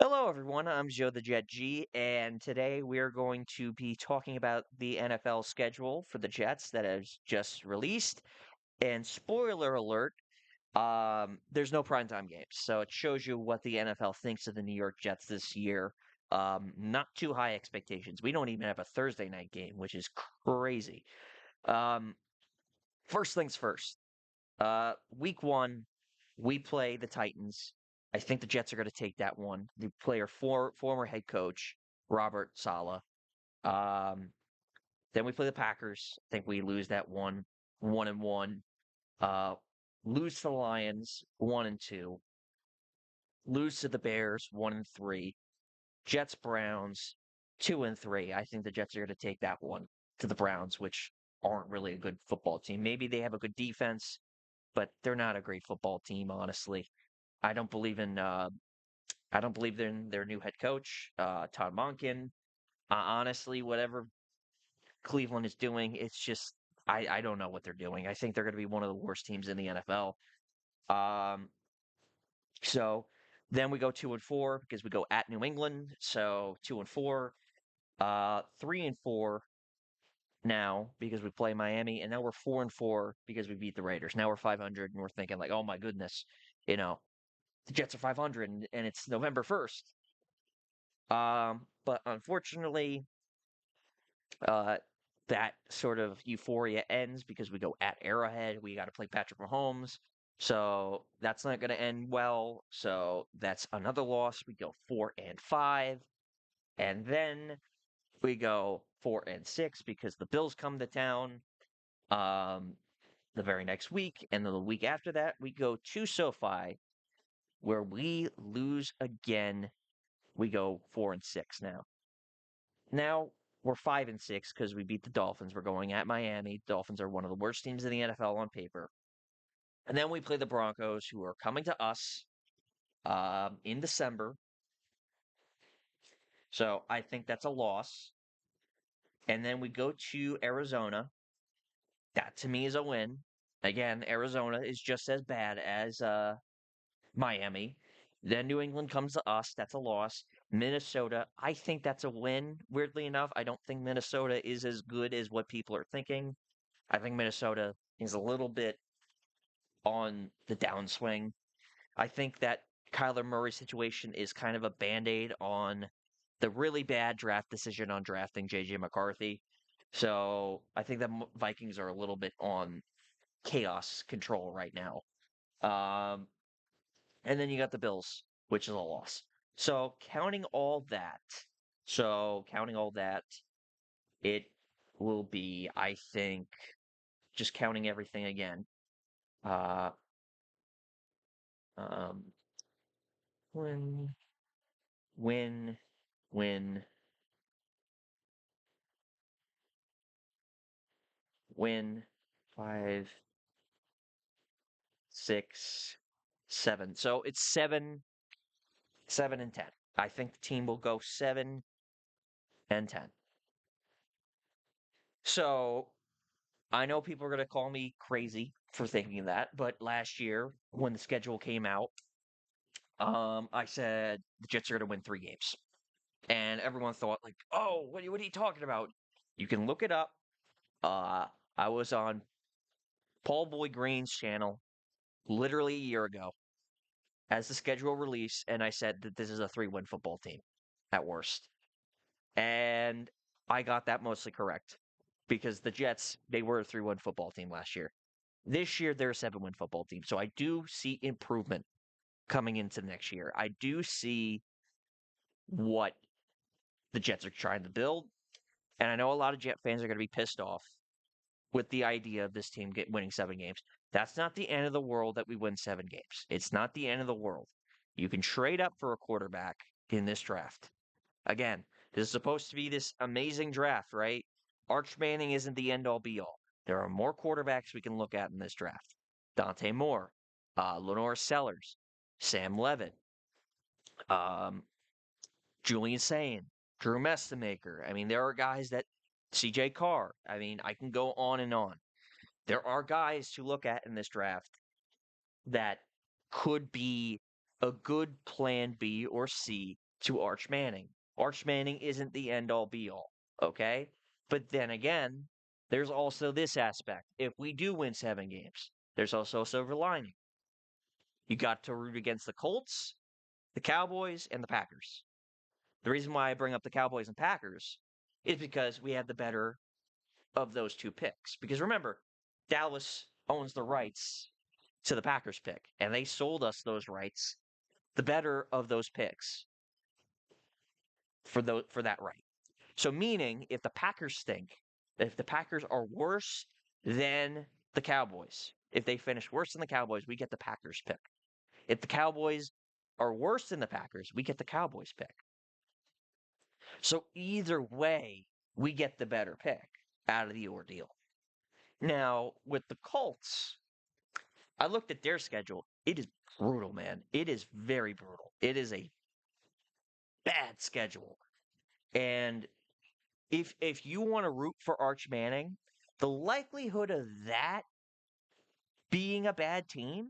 Hello, everyone. I'm Joe the Jet G, and today we're going to be talking about the NFL schedule for the Jets that has just released. And spoiler alert, there's no primetime games, so it shows you what the NFL thinks of the New York Jets this year. Not too high expectations. We don't even have a Thursday night game, which is crazy. Um, First things first. Week one, we play the Titans. I think the Jets are going to take that one. The player former head coach Robert Saleh. Um, then we play the Packers. I think we lose that one, 1-1. Uh, lose to the Lions, 1-2. Lose to the Bears, 1-3. Jets Browns, 2-3. I think the Jets are going to take that one to the Browns, which aren't really a good football team. Maybe they have a good defense, but they're not a great football team, honestly. I don't believe in I don't believe in their new head coach, Todd Monken. Honestly, whatever Cleveland is doing, it's just I don't know what they're doing. I think they're going to be one of the worst teams in the NFL. Um, so then we go 2-4 because we go at New England. So 2-4, 3-4 now because we play Miami, and now we're 4-4 because we beat the Raiders. Now we're 500, and we're thinking like, oh my goodness, you know, the Jets are 500, and it's November 1st. But unfortunately, uh, that sort of euphoria ends because we go at Arrowhead. We got to play Patrick Mahomes. So that's not going to end well. So that's another loss. We go 4-5. And then we go 4-6 because the Bills come to town um, the very next week. And then the week after that, we go to SoFi where we lose again. We go 4-6 now. Now we're 5-6 because we beat the Dolphins. We're going at Miami. Dolphins are one of the worst teams in the NFL on paper. And then we play the Broncos, who are coming to us in December. So I think that's a loss. And then we go to Arizona. That to me is a win. Again, Arizona is just as bad as Miami. Then New England comes to us. That's a loss. Minnesota, I think that's a win. Weirdly enough, I don't think Minnesota is as good as what people are thinking. I think Minnesota is a little bit on the downswing. I think that Kyler Murray situation is kind of a band aid on the really bad draft decision on drafting JJ McCarthy. So I think the Vikings are a little bit on chaos control right now. Um, and then you got the Bills, which is a loss. So counting all that, it will be, I think, just counting everything again. Uh, um, win, win, win, win, 5, 6, 7. So it's 7-10. I think the team will go 7-10. So I know people are going to call me crazy for thinking that, but last year when the schedule came out, I said the Jets are going to win 3 games, and everyone thought like, "Oh, what are you talking about?" You can look it up. Uh, I was on Paul Boy Green's channel literally a year ago as the schedule released, and I said that this is a 3-win football team at worst. And I got that mostly correct because the Jets, they were a 3-win football team last year. This year, they're a 7-win football team. So I do see improvement coming into next year. I do see what the Jets are trying to build. And I know a lot of Jet fans are going to be pissed off with the idea of this team winning 7 games. That's not the end of the world that we win 7 games. It's not the end of the world. You can trade up for a quarterback in this draft. Again, this is supposed to be this amazing draft, right? Arch Manning isn't the end all be all. There are more quarterbacks we can look at in this draft. Dante Moore, Lenore Sellers, Sam Levitt, um, Julian Sayin, Drew Mestamaker. I mean, there are guys that CJ Carr. I mean, I can go on and on. There are guys to look at in this draft that could be a good plan B or C to Arch Manning. Arch Manning isn't the end all be all, okay? But then again, there's also this aspect. If we do win 7 games, there's also a silver lining. You got to root against the Colts, the Cowboys, and the Packers. The reason why I bring up the Cowboys and Packers is because we had the better of those two picks. Because remember, Dallas owns the rights to the Packers pick, and they sold us those rights, the better of those picks for that right. So meaning if the Packers stink, if the Packers are worse than the Cowboys, if they finish worse than the Cowboys, we get the Packers pick. If the Cowboys are worse than the Packers, we get the Cowboys pick. So either way, we get the better pick out of the ordeal. Now, with the Colts, I looked at their schedule. It is brutal, man. It is very brutal. It is a bad schedule. And if you want to root for Arch Manning, the likelihood of that being a bad team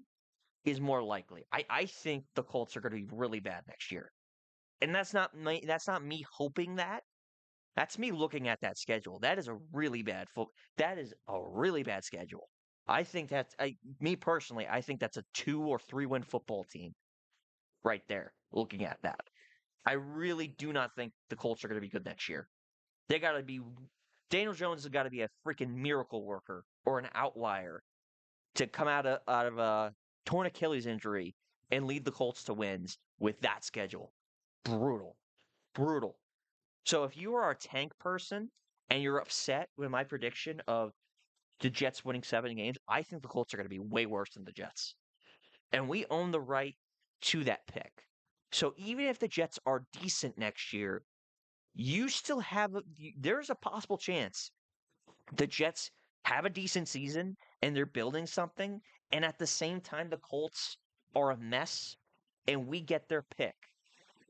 is more likely. I think the Colts are going to be really bad next year. And that's not me hoping that. That's me looking at that schedule. That is a really bad schedule. I think me personally, I think that's a 2 or 3 win football team right there looking at that. I really do not think the Colts are going to be good next year. They got to be Daniel Jones has got to be a freaking miracle worker or an outlier to come out of a torn Achilles injury and lead the Colts to wins with that schedule. Brutal. Brutal. So if you are a tank person and you're upset with my prediction of the Jets winning 7 games, I think the Colts are going to be way worse than the Jets. And we own the right to that pick. So even if the Jets are decent next year, you still have there's a possible chance the Jets have a decent season and they're building something, and at the same time the Colts are a mess and we get their pick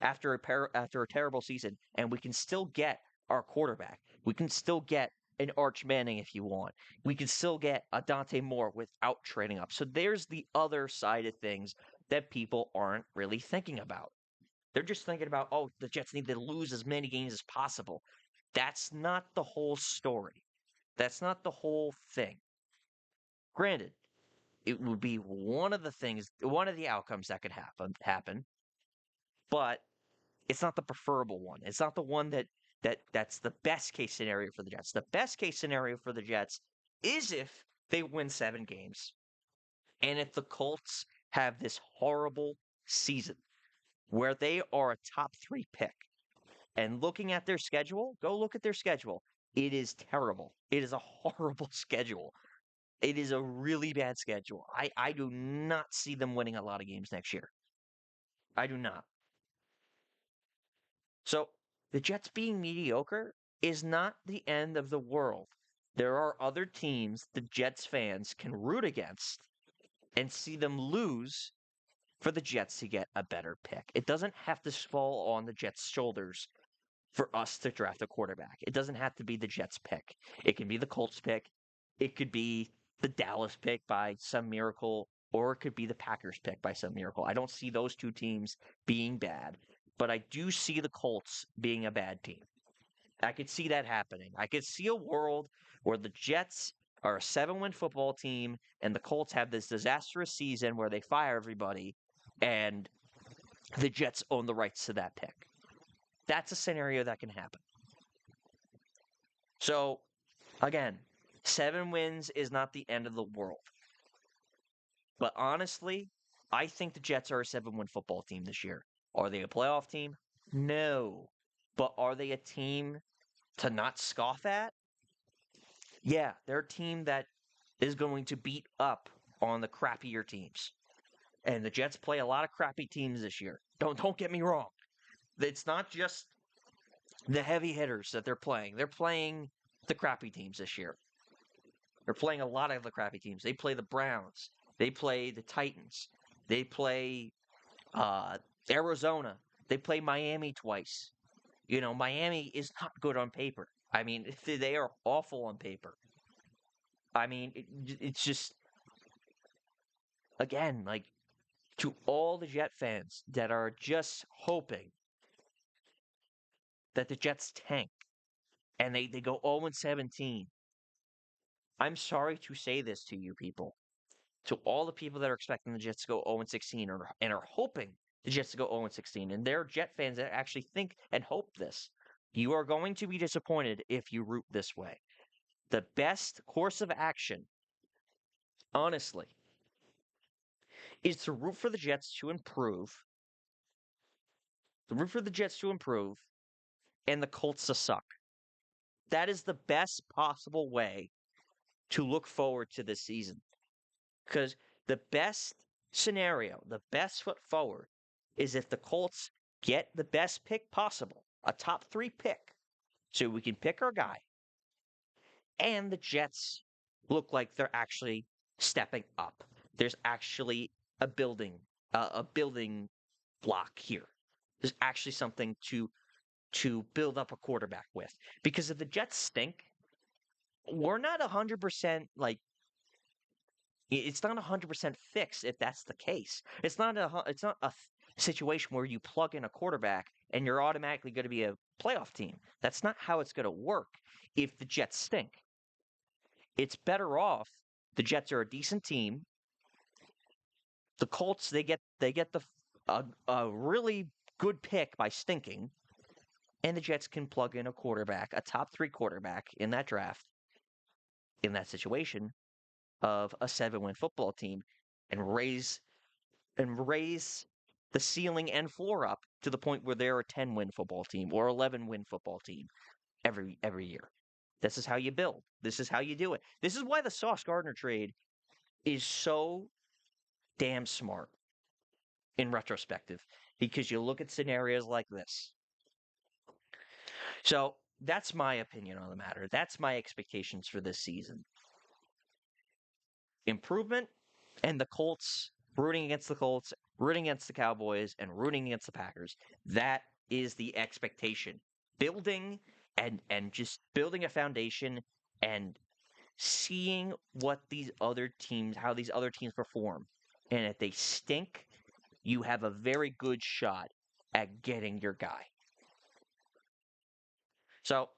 after a terrible season, and we can still get our quarterback. We can still get an Arch Manning if you want. We can still get a Dante Moore without trading up. So there's the other side of things that people aren't really thinking about. They're just thinking about, oh, the Jets need to lose as many games as possible. That's not the whole story. That's not the whole thing. Granted, it would be one of the outcomes that could happen, but it's not the preferable one. It's not the one that's the best case scenario for the Jets. The best case scenario for the Jets is if they win 7 games and if the Colts have this horrible season where they are a top 3 pick. And looking at their schedule, go look at their schedule. It is terrible. It is a horrible schedule. It is a really bad schedule. I do not see them winning a lot of games next year. I do not. So the Jets being mediocre is not the end of the world. There are other teams the Jets fans can root against and see them lose for the Jets to get a better pick. It doesn't have to fall on the Jets' shoulders for us to draft a quarterback. It doesn't have to be the Jets pick. It can be the Colts pick. It could be the Dallas pick by some miracle, or it could be the Packers pick by some miracle. I don't see those two teams being bad, but I do see the Colts being a bad team. I could see that happening. I could see a world where the Jets are a 7-win football team and the Colts have this disastrous season where they fire everybody and the Jets own the rights to that pick. That's a scenario that can happen. So, again, 7 wins is not the end of the world. But honestly, I think the Jets are a 7-win football team this year. Are they a playoff team? No. But are they a team to not scoff at? Yeah, they're a team that is going to beat up on the crappier teams. And the Jets play a lot of crappy teams this year. Don't get me wrong. It's not just the heavy hitters that they're playing. They're playing the crappy teams this year. They're playing a lot of the crappy teams. They play the Browns. They play the Titans. They play Arizona. They play Miami twice. You know, Miami is not good on paper. I mean, they are awful on paper. I mean, it's just, again, like, to all the Jet fans that are just hoping that the Jets tank and they go 0-17. I'm sorry to say this to you people, to all the people that are expecting the Jets to go 0-16 and are hoping the Jets to go 0-16, and they're Jet fans that actually think and hope this. You are going to be disappointed if you root this way. The best course of action, honestly, is to root for the Jets to improve, and the Colts to suck. That is the best possible way to look forward to this season. Because the best scenario, the best foot forward, is if the Colts get the best pick possible, a top 3 pick, so we can pick our guy, and the Jets look like they're actually stepping up. There's actually a building block here. There's actually something to build up a quarterback with. Because if the Jets stink, we're not 100% like it's not 100% fixed if that's the case. It's not a situation where you plug in a quarterback and you're automatically going to be a playoff team. That's not how it's going to work if the Jets stink. It's better off the Jets are a decent team. The Colts they get a really good pick by stinking, and the Jets can plug in a quarterback, a top 3 quarterback in that draft, in that situation of a 7-win football team, and raise the ceiling and floor up to the point where they're a 10-win football team or 11-win football team every year. This is how you build. This is how you do it. This is why the Sauce Gardner trade is so damn smart in retrospective, because you look at scenarios like this. So that's my opinion on the matter. That's my expectations for this season. Improvement, and the Colts, rooting against the Colts, rooting against the Cowboys, and rooting against the Packers. That is the expectation. Building and just building a foundation and seeing what these other teams, how these other teams perform. And if they stink, you have a very good shot at getting your guy. So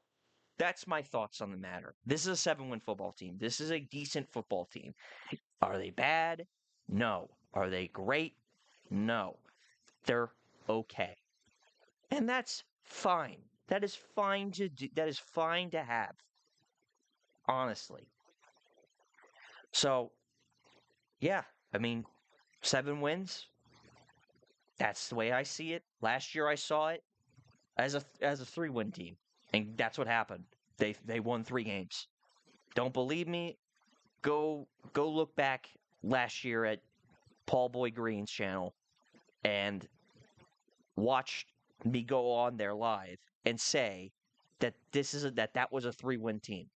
that's my thoughts on the matter. This is a 7-win football team. This is a decent football team. Are they bad? No. Are they great? No. They're okay. And that's fine. That is fine to do. That is fine to have. Honestly. So, yeah, I mean, 7 wins. That's the way I see it. Last year I saw it as a 3-win team, and that's what happened. They won 3 games. Don't believe me? Go look back last year at Paul Boy Green's channel and watch me go on there live and say that that was a 3-win team.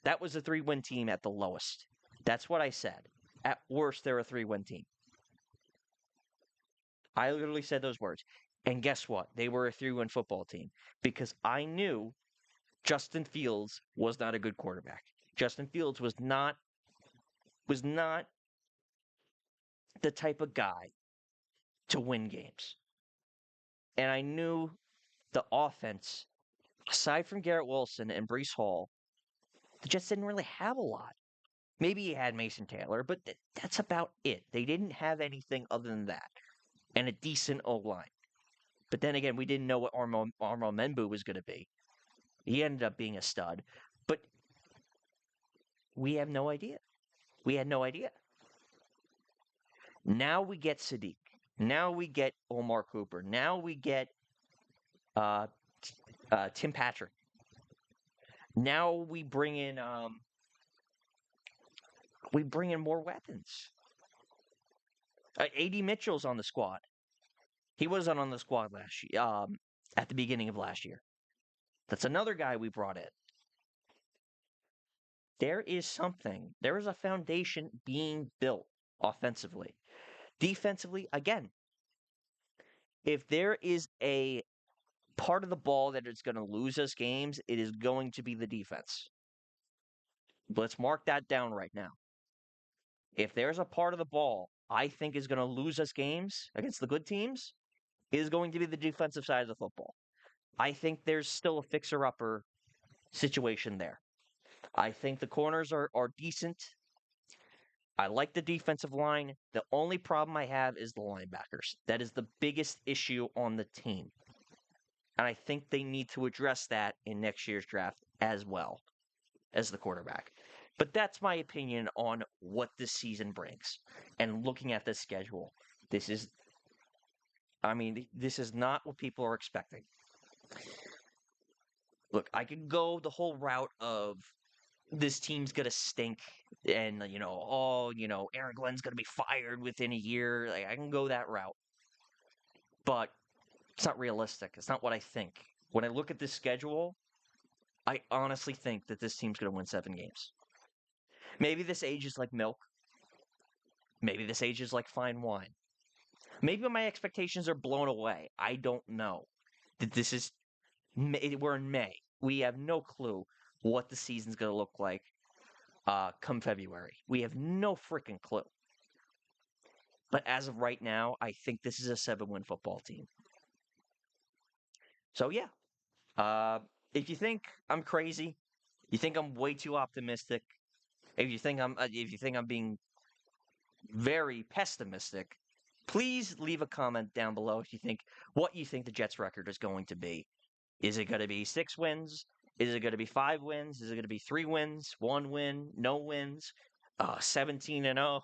That was a 3-win team at the lowest. That's what I said. At worst, they're a 3-win team. I literally said those words. And guess what? They were a 3-win football team because I knew Justin Fields was not a good quarterback. Justin Fields was not the type of guy to win games. And I knew the offense, aside from Garrett Wilson and Breece Hall, the Jets didn't really have a lot. Maybe you had Mason Taylor, but that's about it. They didn't have anything other than that. And a decent O-line. But then again, we didn't know what Armand Membu was going to be. He ended up being a stud. But we have no idea. We had no idea. Now we get Sadiq. Now we get Omar Cooper. Now we get Tim Patrick. Now we bring in more weapons. A.D. Mitchell's on the squad. He wasn't on the squad last year, at the beginning of last year. That's another guy we brought in. There is something. There is a foundation being built offensively. Defensively, again, if there is a part of the ball that is going to lose us games, it is going to be the defense. Let's mark that down right now. If there's a part of the ball I think is going to lose us games against the good teams, it is going to be the defensive side of the football. I think there's still a fixer-upper situation there. I think the corners are decent. I like the defensive line. The only problem I have is the linebackers. That is the biggest issue on the team. And I think they need to address that in next year's draft as well as the quarterback. But that's my opinion on what this season brings. And looking at the schedule, this is, this is not what people are expecting. Look, I could go the whole route of this team's gonna stink, and Aaron Glenn's gonna be fired within a year. Like, I can go that route, but it's not realistic. It's not what I think. When I look at this schedule, I honestly think that this team's gonna win 7 games. Maybe this age is like milk. Maybe this age is like fine wine. Maybe my expectations are blown away. I don't know. That this is we're in May. We have no clue what the season's gonna look like come February. We have no freaking clue. But as of right now, I think this is a 7-win football team. So yeah, if you think I'm crazy, you think I'm way too optimistic, if you think I'm being very pessimistic, please leave a comment down below if you think what you think the Jets' record is going to be. Is it going to be 6 wins? Is it going to be 5 wins? Is it going to be 3 wins? 1 win? No wins? 17-0?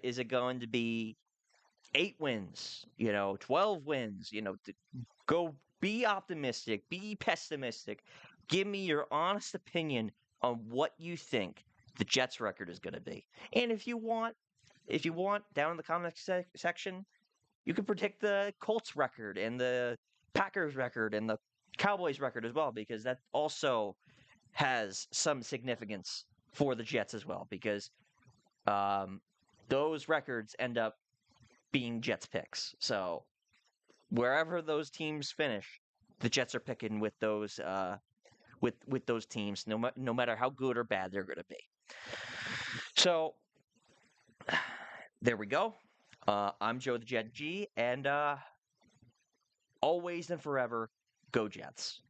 Is it going to be 8 wins? 12 wins? Go be optimistic. Be pessimistic. Give me your honest opinion on what you think the Jets' record is going to be. And if you want, down in the comment section, you can predict the Colts record and the Packers record and the Cowboys record as well, because that also has some significance for the Jets as well, because those records end up being Jets picks. So wherever those teams finish, the Jets are picking with those with those teams, no matter how good or bad they're going to be. So there we go. I'm Joe the Jet G, and always and forever, go Jets.